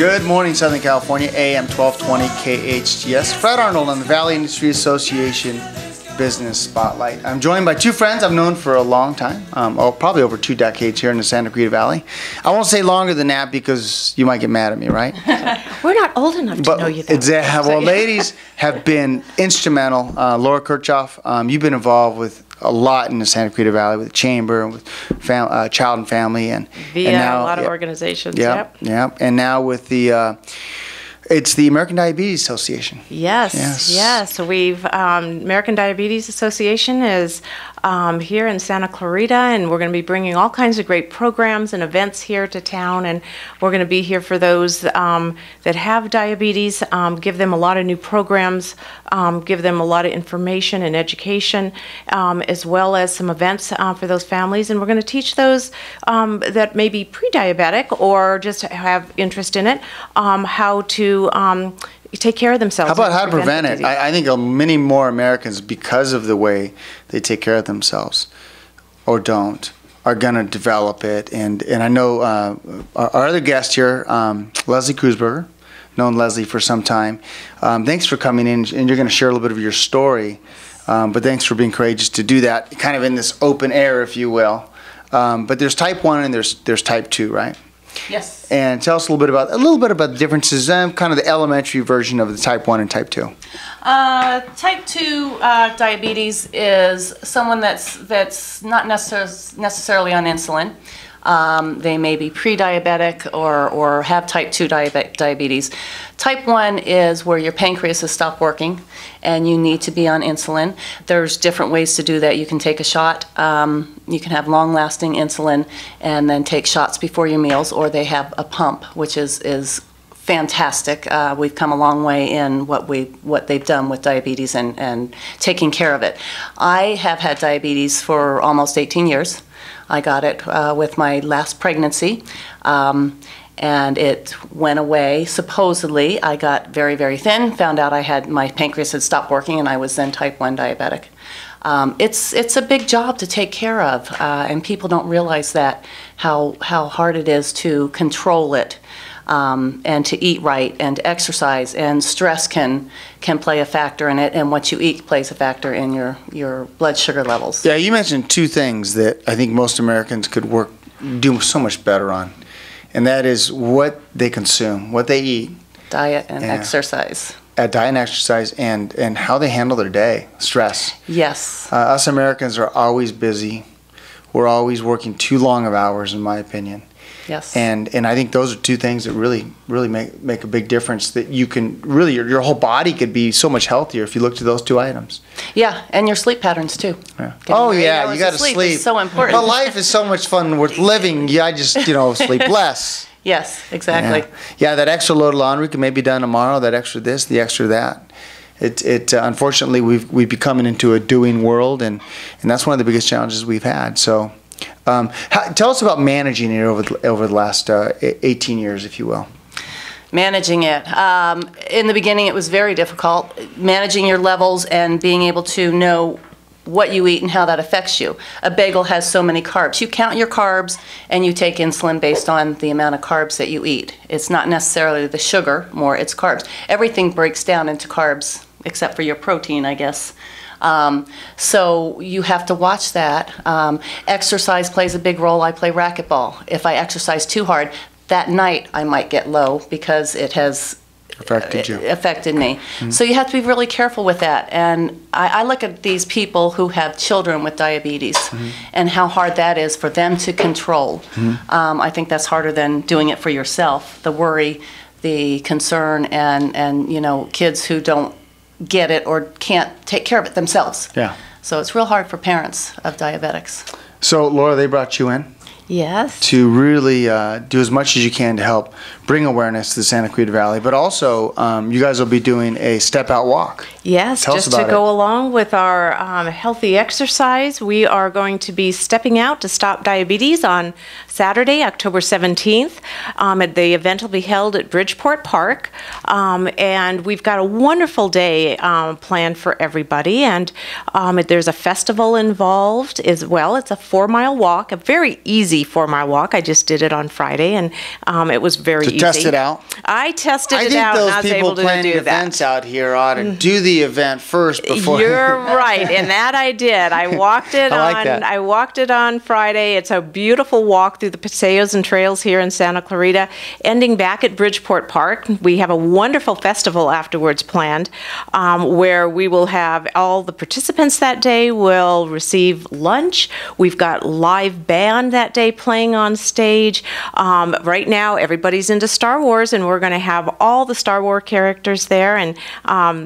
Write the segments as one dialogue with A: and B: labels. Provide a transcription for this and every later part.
A: Good morning, Southern California, AM 1220 KHTS. Fred Arnold on the Valley Industry Association Business Spotlight. I'm joined by two friends I've known for a long time, probably over 2 decades here in the Santa Clarita Valley. I won't say longer than that because you might get mad at me, right?
B: We're not old enough to know you that
A: well, ladies have been instrumental. Laura Kirchhoff, you've been involved with a lot in the Santa Clarita Valley with the Chamber, with Child and Family, and now,
B: a lot of organizations.
A: Yep. And now with the it's the American Diabetes Association.
B: Yes. So we've American Diabetes Association is here in Santa Clarita, and we're going to be bringing all kinds of great programs and events here to town, and we're going to be here for those that have diabetes, give them a lot of new programs, give them a lot of information and education, as well as some events for those families, and we're going to teach those that may be pre-diabetic or just have interest in it, how to take care of themselves.
A: How to prevent it? I think many more Americans, because of the way they take care of themselves or don't, are going to develop it. And I know our other guest here, Leslie Kreuzberger, known Leslie for some time. Thanks for coming in, and you're going to share a little bit of your story. But thanks for being courageous to do that, kind of in this open air, if you will. But there's type 1 and there's type 2, right?
B: Yes.
A: And tell us a little bit about the differences, kind of the elementary version of the type 1 and type 2.
C: Type 2 diabetes is someone that's not necessarily on insulin. They may be pre-diabetic or have type 2 diabetes. Type 1 is where your pancreas has stopped working and you need to be on insulin. There's different ways to do that. You can take a shot. You can have long-lasting insulin and then take shots before your meals, or they have a pump, which is fantastic. We've come a long way in what they've done with diabetes and taking care of it. I have had diabetes for almost 18 years. I got it with my last pregnancy, and it went away. Supposedly, I got very, very thin, found out my pancreas had stopped working, and I was then type 1 diabetic. It's a big job to take care of, and people don't realize that, how hard it is to control it. And to eat right and to exercise, and stress can play a factor in it, and what you eat plays a factor in your blood sugar levels.
A: Yeah, you mentioned two things that I think most Americans could do so much better on, and that is what they consume, what they eat.
C: Diet and exercise.
A: Diet and exercise, and how they handle their day, stress.
C: Yes.
A: Us Americans are always busy. We're always working too long of hours, in my opinion.
C: Yes.
A: And I think those are two things that really make a big difference, that you can really, your whole body could be so much healthier if you look to those two items.
C: Yeah, and your sleep patterns too.
A: Yeah. Oh yeah, you got to sleep.
C: It's so important.
A: Well, life is so much fun worth living. Yeah, I just sleep less.
C: Yes, exactly.
A: Yeah, that extra load of laundry can maybe be done tomorrow. That extra this, the extra that. Unfortunately, we've become into a doing world, and that's one of the biggest challenges we've had. So. Tell us about managing it over the last 18 years, if you will.
C: Managing it. In the beginning, it was very difficult, managing your levels and being able to know what you eat and how that affects you. A bagel has so many carbs. You count your carbs and you take insulin based on the amount of carbs that you eat. It's not necessarily the sugar, more it's carbs. Everything breaks down into carbs except for your protein, I guess. So you have to watch that. Exercise plays a big role. I play racquetball. If I exercise too hard, that night I might get low because it has affected me. Mm-hmm. So you have to be really careful with that. And I look at these people who have children with diabetes, mm-hmm. and how hard that is for them to control. Mm-hmm. I think that's harder than doing it for yourself. The worry, the concern, and kids who don't get it or can't take care of it themselves. Yeah. So it's real hard for parents of diabetics.
A: So Laura, they brought you in?
B: Yes.
A: To really do as much as you can to help bring awareness to the Santa Clarita Valley, but also you guys will be doing a step out walk.
B: Yes, just to go along with our healthy exercise, we are going to be stepping out to stop diabetes on Saturday, October 17th. The event will be held at Bridgeport Park, and we've got a wonderful day planned for everybody. And there's a festival involved as well. It's a 4-mile walk, a very easy 4-mile walk. I just did it on Friday, and it was very easy.
A: To test it out?
B: I tested it out, and I was able to do that.
A: I think those people planning events out here ought to do the event first before.
B: You're right, and that I did. I walked it I walked it on Friday. It's a beautiful walk through the paseos and trails here in Santa Clarita, ending back at Bridgeport Park. We have a wonderful festival afterwards planned, where we will have all the participants that day will receive lunch. We've got live band that day playing on stage. Right now, everybody's into Star Wars, and we're going to have all the Star Wars characters there, and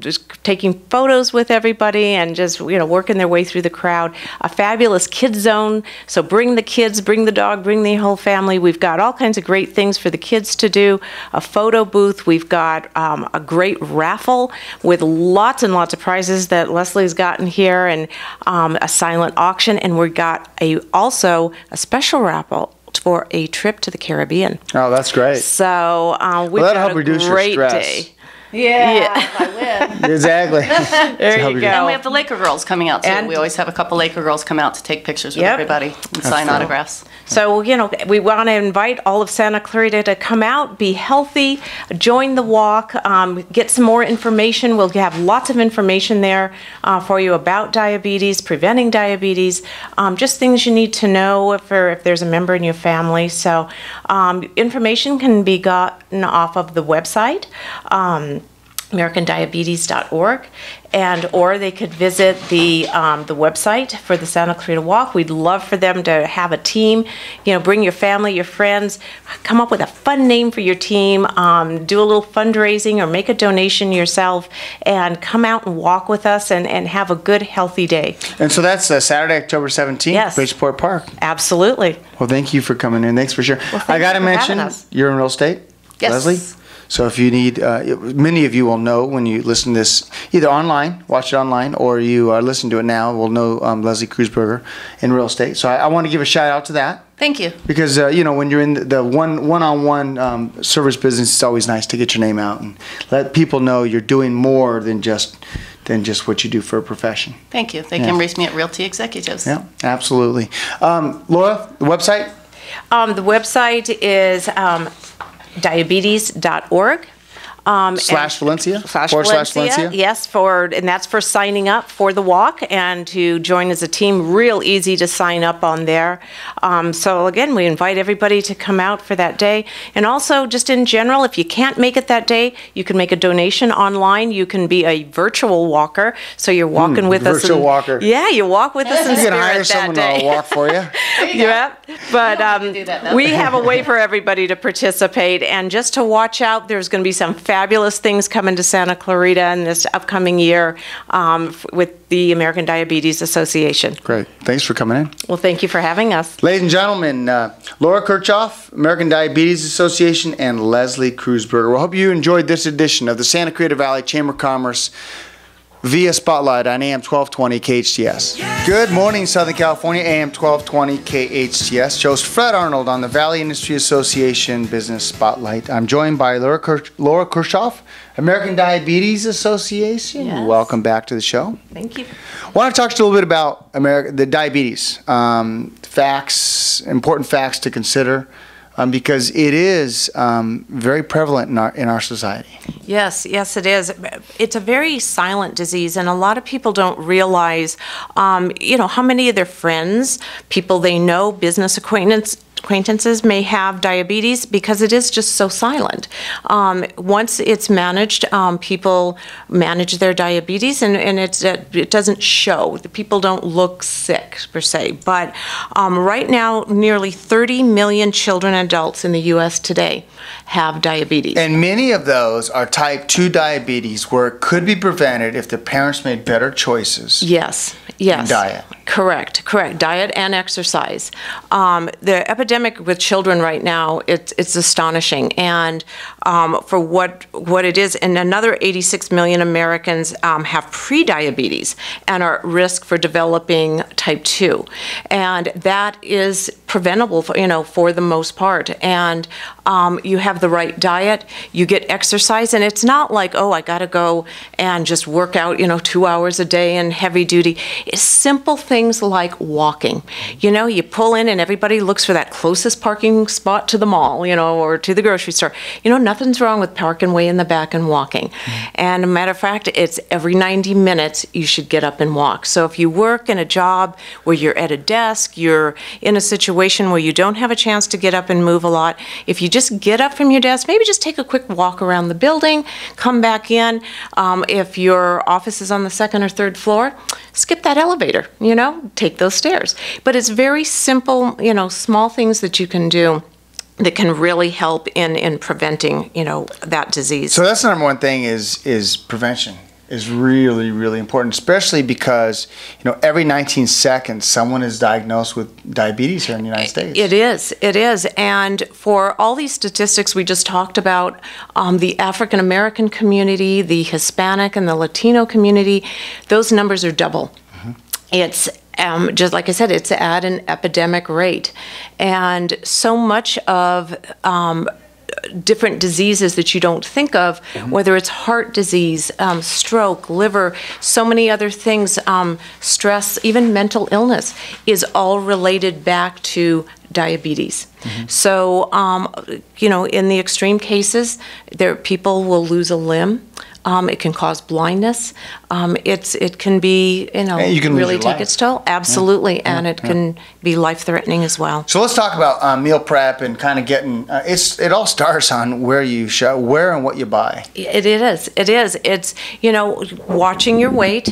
B: just taking photos with everybody, and just working their way through the crowd. A fabulous kids zone, so bring the kids, bring the dog, bring the whole family. We've got all kinds of great things for the kids to do. A photo booth. We've got a great raffle with lots and lots of prizes that Leslie's gotten here, and a silent auction, and we've got also a special raffle for a trip to the Caribbean.
A: Oh, that's great.
B: So we've got a great day.
C: Yeah, if I win.
A: Exactly.
B: There you go.
C: And we have the Laker girls coming out, too. And we always have a couple Laker girls come out to take pictures with everybody and sign autographs.
B: So, we want to invite all of Santa Clarita to come out, be healthy, join the walk, get some more information. We'll have lots of information there for you about diabetes, preventing diabetes, just things you need to know if there's a member in your family. So, information can be gotten off of the website, AmericanDiabetes.org, or they could visit the website for the Santa Clarita Walk. We'd love for them to have a team. Bring your family, your friends, come up with a fun name for your team, do a little fundraising or make a donation yourself, and come out and walk with us and have a good, healthy day.
A: And so that's Saturday, October 17th,
B: yes.
A: Bridgeport Park.
B: Absolutely.
A: Well, thank you for coming in. Thanks for sharing.
B: Well,
A: I got to mention, you're in real estate,
C: yes.
A: Leslie? So if you need, many of you will know when you listen to this, either online, watch it online, or you are listening to it now, will know Leslie Kreuzberger in real estate. So I want to give a shout out to that.
C: Thank you.
A: Because, when you're in the one-on-one service business, it's always nice to get your name out and let people know you're doing more than just what you do for a profession.
C: Thank you. They can reach me at Realty Executives.
A: Yeah, absolutely. Laura, the website?
B: The website is diabetes.org.
A: /Valencia?
B: /Valencia, yes, and that's for signing up for the walk and to join as a team. Real easy to sign up on there. So again, we invite everybody to come out for that day. And also, just in general, if you can't make it that day, you can make a donation online. You can be a virtual walker, so you're walking with us.
A: Virtual walker.
B: Yeah, you walk with us in spirit that day.
A: You can hire someone to walk for you.
B: Yeah, but we have a way for everybody to participate, and just to watch out. There's going to be some fabulous things coming to Santa Clarita in this upcoming year with the American Diabetes Association.
A: Great. Thanks for coming in.
B: Well, thank you for having us.
A: Ladies and gentlemen, Laura Kirchhoff, American Diabetes Association, and Leslie Kreuzberger. We hope you enjoyed this edition of the Santa Clarita Valley Chamber of Commerce via Spotlight on AM 1220 KHTS. Good morning, Southern California, AM 1220 KHTS. Shows Fred Arnold on the Valley Industry Association Business Spotlight. I'm joined by Laura Kirchhoff, American Diabetes Association.
B: Yes.
A: Welcome back to the show.
B: Thank you.
A: I want to talk to you a little bit about the diabetes, facts, important facts to consider. Because it is very prevalent in our society.
B: Yes, it is. It's a very silent disease, and a lot of people don't realize, how many of their friends, people they know, business acquaintances may have diabetes because it is just so silent. Once it's managed, people manage their diabetes, and it doesn't show. The people don't look sick per se. But right now, nearly 30 million children and adults in the U.S. today have diabetes.
A: And many of those are type 2 diabetes, where it could be prevented if the parents made better choices.
B: Yes.
A: In diet.
B: Correct. Diet and exercise. The epidemic with children right now, it's astonishing. And for what it is, and another 86 million Americans have prediabetes and are at risk for developing type 2. And that is preventable, for the most part. And you have the right diet, you get exercise, and it's not like, oh, I got to go and just work out, 2 hours a day and heavy duty. It's simple things like walking. You pull in and everybody looks for that closest parking spot to the mall, or to the grocery store. Nothing's wrong with parking way in the back and walking. And a matter of fact, it's every 90 minutes you should get up and walk. So if you work in a job where you're at a desk, you're in a situation where you don't have a chance to get up and move a lot, if you just get up from your desk, maybe just take a quick walk around the building, come back in. If your office is on the second or third floor, skip that elevator, take those stairs. But it's very simple, small things that you can do that can really help in preventing, that disease.
A: So that's the number one thing is prevention is really, really important, especially because, every 19 seconds someone is diagnosed with diabetes here in the United States.
B: It is. And for all these statistics we just talked about, the African American community, the Hispanic and the Latino community, those numbers are double. It's just like I said, it's at an epidemic rate. And so much of different diseases that you don't think of, whether it's heart disease, stroke, liver, so many other things, stress, even mental illness, is all related back to diabetes. So, in the extreme cases, people will lose a limb. It can cause blindness. It can be,
A: you can
B: really
A: lose your
B: take its toll. Absolutely, and it can be life-threatening as well.
A: So let's talk about meal prep and kind of getting. It all starts on where you shop, where and what you buy.
B: It is. It's watching your weight,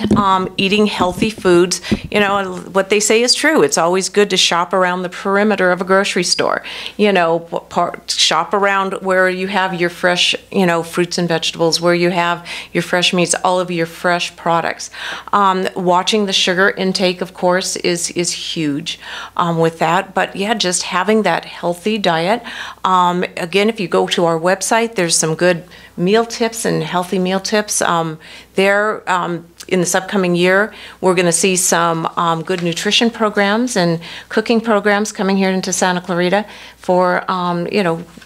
B: eating healthy foods. What they say is true. It's always good to shop around the perimeter of a grocery store. Shop around where you have your fresh, fruits and vegetables, where you have your fresh meats, all of your fresh products. Watching the sugar intake, of course, is huge with that. But yeah, just having that healthy diet. Again, if you go to our website, there's some good meal tips and healthy meal tips. In this upcoming year, we're going to see some good nutrition programs and cooking programs coming here into Santa Clarita for,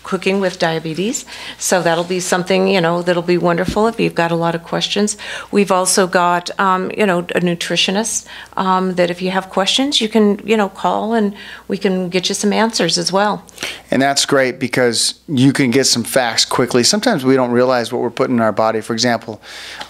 B: cooking with diabetes. So that'll be something, that'll be wonderful if you've got a lot of questions. We've also got, a nutritionist that if you have questions, you can, call and we can get you some answers as well.
A: And that's great because you can get some facts quickly. Sometimes we don't realize what we're putting in our body. For example,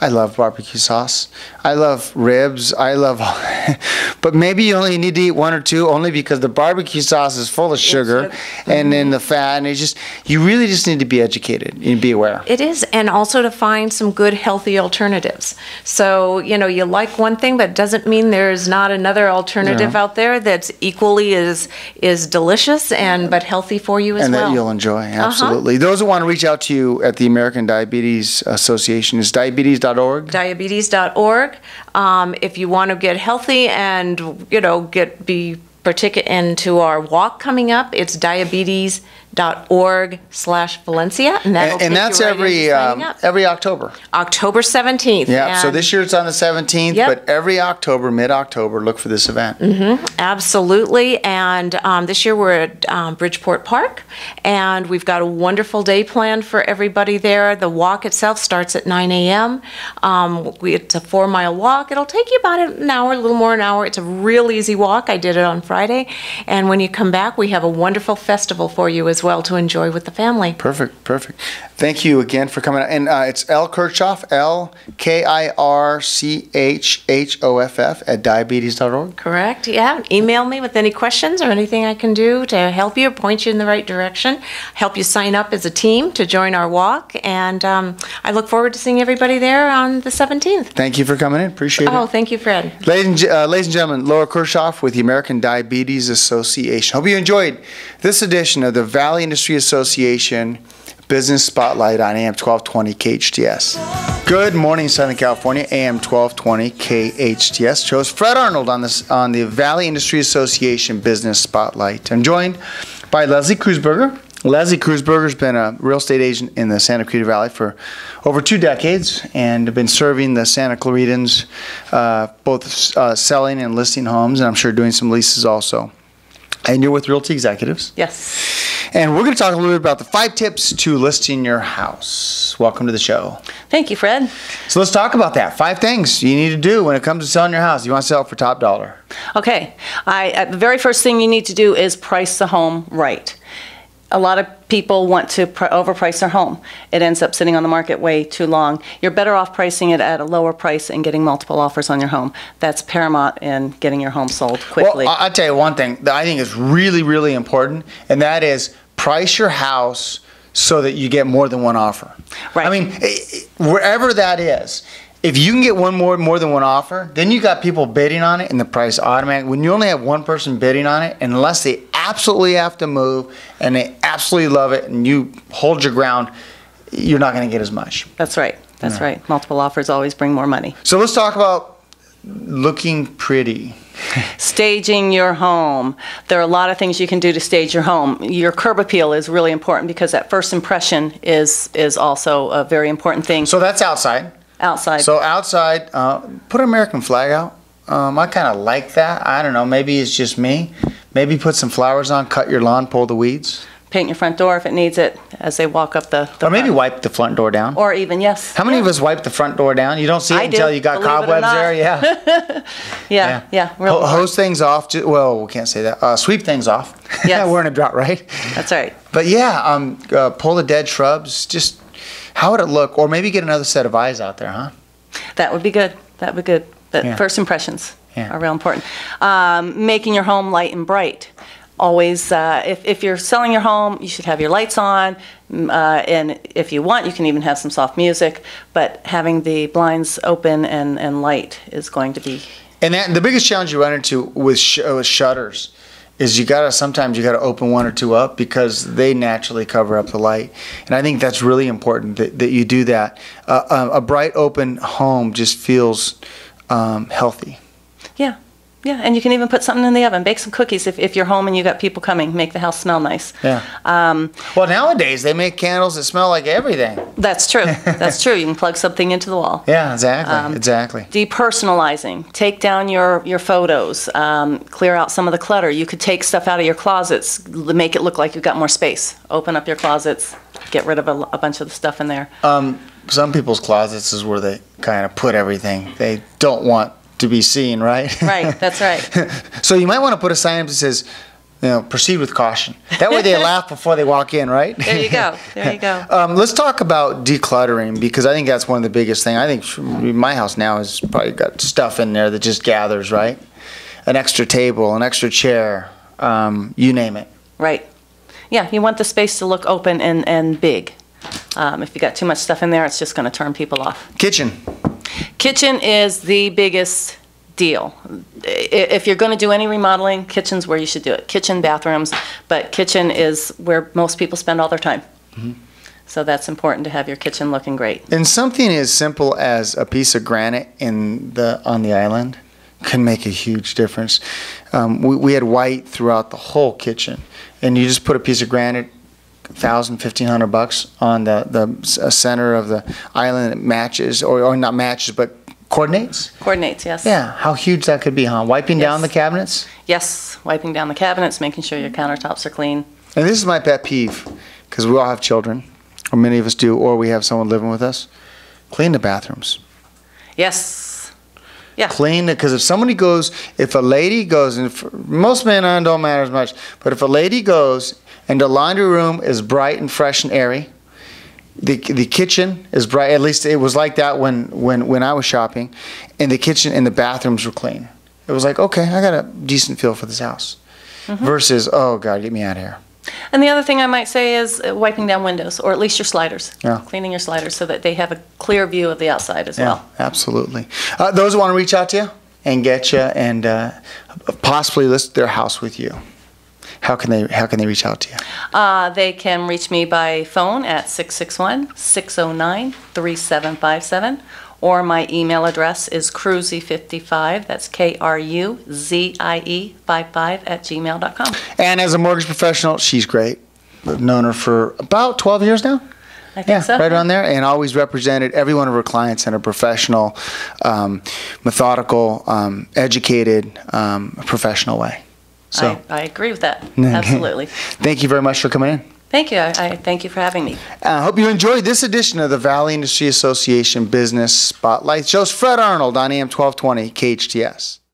A: I love barbecue sauce. I love ribs. But maybe you only need to eat one or two only because the barbecue sauce is full of sugar and then the fat. And you really just need to be educated and be aware.
B: It is. And also to find some good healthy alternatives. So, you like one thing, but it doesn't mean there's not another alternative out there that's equally as delicious but healthy for you as well.
A: And that you'll enjoy, absolutely. Those who want to reach out to you at the American Diabetes Association is diabetes.org?
B: Diabetes.org. If you want to get healthy and, partake into our walk coming up, it's diabetes.org/Valencia, and
A: that's every October.
B: October 17th.
A: Yeah. So this year it's on the 17th, but every October, mid-October, look for this event.
B: Absolutely. And this year we're at Bridgeport Park, and we've got a wonderful day planned for everybody there. The walk itself starts at 9 a.m. It's a 4-mile walk. It'll take you about an hour, a little more an hour. It's a real easy walk. I did it on Friday. And when you come back, we have a wonderful festival for you as well to enjoy with the family.
A: Perfect. Thank you again for coming. And it's L. Kirchhoff, LKirchhoff at diabetes.org.
B: Correct, yeah. Email me with any questions or anything I can do to help you, point you in the right direction, help you sign up as a team to join our walk. And I look forward to seeing everybody there on the 17th.
A: Thank you for coming in. Appreciate it.
B: Oh, thank you, Fred.
A: Ladies and gentlemen, Laura Kirchhoff with the American Diabetes Association. Hope you enjoyed this edition of the Valley Industry Association Business Spotlight on AM 1220 KHTS. Good morning, Southern California. AM 1220 KHTS shows Fred Arnold on the Valley Industry Association Business Spotlight. I'm joined by Leslie Kreuzberger. Leslie Kreuzberger has been a real estate agent in the Santa Clarita Valley for over 2 decades and been serving the Santa Claritans, both selling and listing homes, and I'm sure doing some leases also. And you're with Realty Executives.
C: Yes.
A: And we're going to talk a little bit about the 5 tips to listing your house. Welcome to the show.
C: Thank you, Fred.
A: So let's talk about that. 5 things you need to do when it comes to selling your house. You want to sell it for top dollar.
C: Okay. The very first thing you need to do is price the home right. A lot of people want to overprice their home. It ends up sitting on the market way too long. You're better off pricing it at a lower price and getting multiple offers on your home. That's paramount in getting your home sold quickly.
A: Well, I'll tell you one thing that I think is really, really important, and that is price your house so that you get more than one offer.
C: Right.
A: I mean, wherever that is, if you can get more than one offer, then you got people bidding on it and the price automatic. When you only have one person bidding on it, unless they absolutely have to move and they absolutely love it and you hold your ground, you're not going to get as much.
C: That's right. That's right. Multiple offers always bring more money.
A: So let's talk about looking pretty.
C: Staging your home. There are a lot of things you can do to stage your home. Your curb appeal is really important because that first impression is also a very important thing.
A: So that's outside.
C: Outside.
A: So outside, put an American flag out. I kind of like that. I don't know. Maybe it's just me. Maybe put some flowers on, cut your lawn, pull the weeds.
C: Paint your front door if it needs it as they walk up the
A: Or maybe wipe the front door down.
C: Or even, yes.
A: How many of us wipe the front door down? You don't see it until you got cobwebs there? Yeah.
C: Yeah.
A: Hose things off. Well, we can't say that. Sweep things off.
C: Yes.
A: We're in a drought, right?
C: That's right.
A: But yeah, pull the dead shrubs. Just how would it look? Or maybe get another set of eyes out there, huh?
C: That would be good. That would be good. The first impressions are real important. Making your home light and bright. Always, if you're selling your home, you should have your lights on, and if you want, you can even have some soft music, but having the blinds open and light is going to be...
A: And the biggest challenge you run into with shutters is sometimes you gotta open 1 or 2 up because they naturally cover up the light. And I think that's really important that you do that. A bright open home just feels healthy.
C: Yeah, and you can even put something in the oven. Bake some cookies if you're home and you got people coming. Make the house smell nice.
A: Yeah. Well, nowadays they make candles that smell like everything.
C: That's true. That's true. You can plug something into the wall.
A: Yeah, exactly.
C: Depersonalizing. Take down your photos. Clear out some of the clutter. You could take stuff out of your closets, make it look like you've got more space. Open up your closets. Get rid of a bunch of the stuff in there.
A: Some people's closets is where they kind of put everything they don't want to be seen, right?
C: Right, that's right.
A: So you might want to put a sign up that says, proceed with caution. That way they laugh before they walk in, right?
C: There you go. There you go.
A: Let's talk about decluttering because I think that's one of the biggest things. I think my house now has probably got stuff in there that just gathers, right? An extra table, an extra chair, you name it.
C: Right. Yeah, you want the space to look open and big. If you got too much stuff in there, it's just going to turn people off.
A: Kitchen.
C: Kitchen is the biggest deal. If you're going to do any remodeling, kitchen's where you should do it. Kitchen, bathrooms, but kitchen is where most people spend all their time. Mm-hmm. So that's important to have your kitchen looking great.
A: And something as simple as a piece of granite on the island can make a huge difference. We had white throughout the whole kitchen, and you just put a piece of granite, $1,000, $1,500 on the center of the island. It matches, or not matches, but coordinates.
C: Coordinates, yes.
A: Yeah, how huge that could be, huh? Wiping down the cabinets.
C: Yes, wiping down the cabinets, making sure your countertops are clean.
A: And this is my pet peeve, because we all have children, or many of us do, or we have someone living with us. Clean the bathrooms.
C: Yes. Yeah.
A: Clean it, because if a lady goes, and most men don't matter as much, but if a lady goes and the laundry room is bright and fresh and airy, the kitchen is bright, at least it was like that when I was shopping, and the kitchen and the bathrooms were clean. It was like, okay, I got a decent feel for this house. Mm-hmm. Versus, oh God, get me out of here.
C: And the other thing I might say is wiping down windows, or at least your sliders.
A: Yeah.
C: Cleaning your sliders so that they have a clear view of the outside as well.
A: Absolutely. Those who want to reach out to you and get you and possibly list their house with you, how can they reach out to you?
C: They can reach me by phone at 661-609-3757, or my email address is cruzie55, that's KRUZIE 55 @gmail.com.
A: And as a mortgage professional, she's great. I've known her for about 12 years now.
C: I think so.
A: Right around there, and always represented every one of her clients in a professional, methodical, educated, professional way. So
C: I agree with that. Absolutely.
A: Thank you very much for coming in.
C: Thank you. I thank you for having me.
A: I hope you enjoyed this edition of the Valley Industry Association Business Spotlight. Shows Fred Arnold on AM 1220 KHTS.